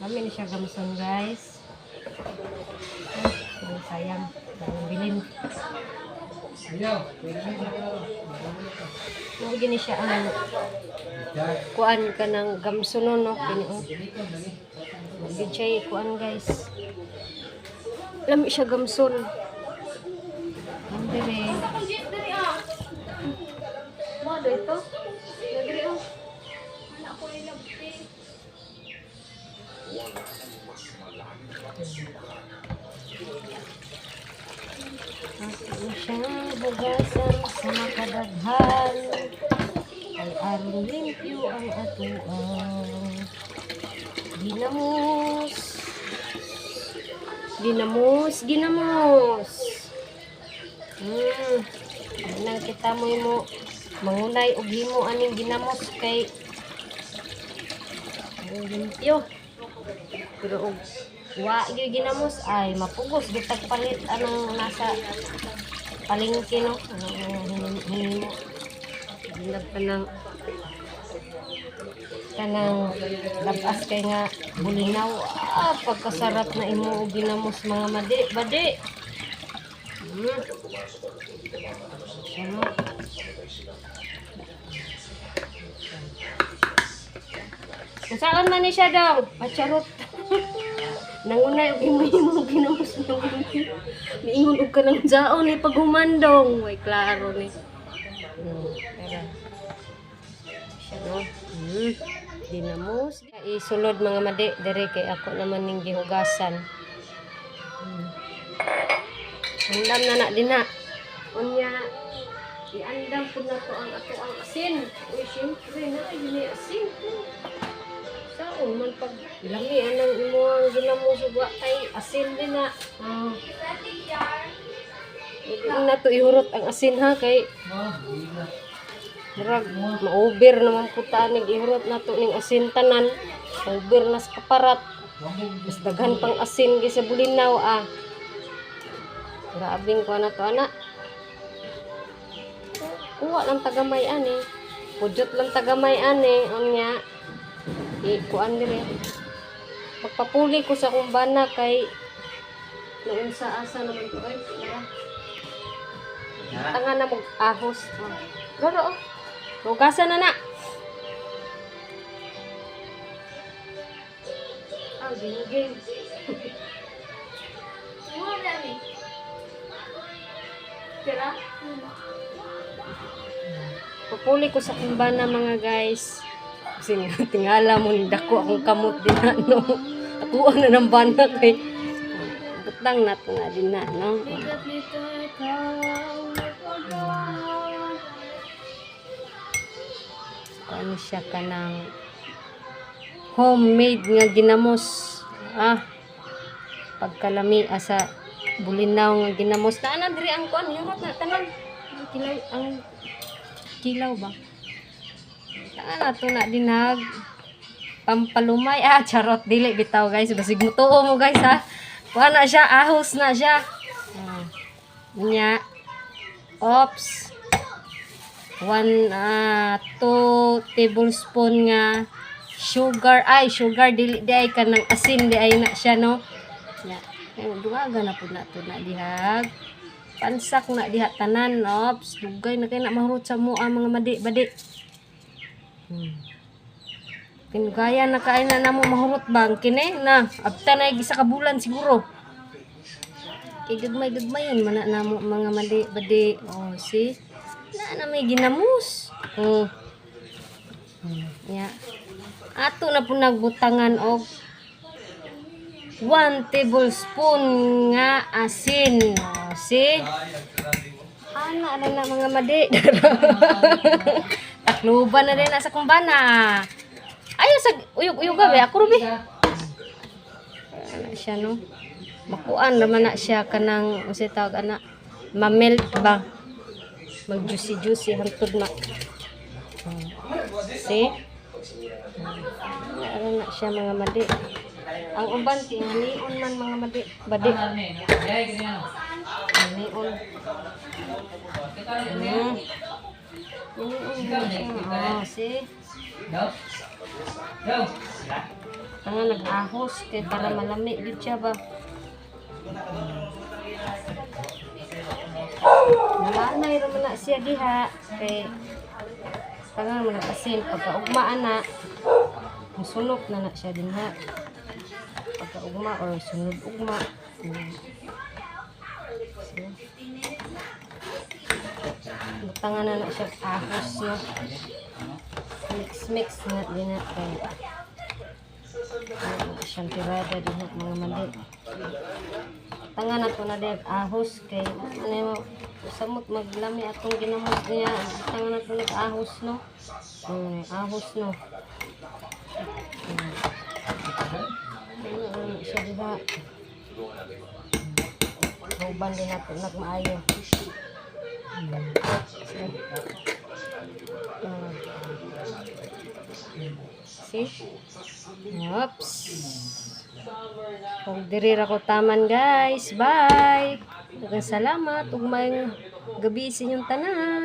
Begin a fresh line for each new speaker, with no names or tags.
Kami na siya gamson, guys. Ay, sayang. Ang bilin. Huwag ni siya ang kuan ka ng gamsunon, no? Huwag siya kuan, guys. Lami siya gamson. Ang dire. Mado ito? Nagre, oh. Anak ko ay labti. Ako siyang bugasan sa makadaghan ay aron limpyo ang atuang ginamos nang kita mo mangunay og himo aning ginamos kay limpyo pero og wa gyud ginamos ay mapugos bitag palit anang nasa palengke, no? Himo ginag kanang labas kay nga bulinaw. Pagkasarap na imo og ginamos mga badi. Ano? Kung saan man ni siya daw, pacharot. Nangunay og imo ginamos nang niingon og kanang jaon ni paghumandong. Way klaro ni. Pero siya, no? Dinamos. Isulod mga madi diri kay ako naman ning gihugasan. Andam na dina. Unya iandam pud nato ang ato ang asin. Uy, syempre na ini asin. Saan man pag langi anang imo ang ginamos ug ay asin din na. Hindi na to ihurot ang asin, ha, kay murag ma-over naman po tanig ihurot na to ning asin tanan. Over na sa kaparat. Mas daghan pang asin gi sa bulinaw, Grabing ko na to, anak. Kuha lang tagamay ani. Pudjot lang tagamay ani. Unya kuan dire. Pagpapuli ko sa kumbana kay noon sa asa naman to ay. Tanga na mo ahos. Garo, oh. Hugasan na na. Ginigin. Mo dami. Tira. Pupuli ko sa kumbana mga guys. Kasi tingala mo ni dako akong kamot din na, no? Akuan na ng bana kay butang na ito na din na, no? Ano siya ka ng homemade nga ginamos. Pagkalami sa bulinaw nga ginamos. Naanan diri ang kuan, hirot na tanan. Ang kilaw ba? Ano to na dinag pampalumay charot dili bitaw guys basig mutuo mo guys ha. Kuha na siya, ahos na siya. Nya. Oops. 2 tablespoon nga sugar dili di ay kanang asin di ay na siya, no. Nya. Duwaga na pud na to na dihag. Pansak na diha tanan. Oops, dugay na kay na mahurot sa mua mga badi. Kinugaya na kain na namo mahurot bang kini na abta na gisa ka bulan siguro. Kay gagmay man na namo mga badi. See? Na may ginamos. Ya. Ato na po nagbutangan og 1 tablespoon nga asin. See? Ana na mga madi. Takluban na din nasa kumbana. Ayaw sa uyog-uyog gabi. Ako rubi. Ano siya, no? Makuan naman na siya kanang kasi tawag ana. Mamelt ba? Mag-juicy hantod na. See? Ano na siya mga madi. Ang uban tinganion man mga madi. Badi. Nion. See? Tanga nag-ahos kay para malami gid siya ba. Nanay ra man na siya diha kay tanga man asin pagkaugmaan na musunok na siya dinha. Pagkaugma or sunod ugma. Butangan na siya ahos no. Mix na din na kay siyang tirada din na mga mali. Tangan na to na din ahos kay ano samot maglami atong ginamos niya. Tangan na to nag-ahos no. Ahos no. Siya diba ruban din nato nagmaayo. See? Oops. Kung diri ra ko taman guys. Bye. Daghang salamat ug maayong gabi sa inyong tanan.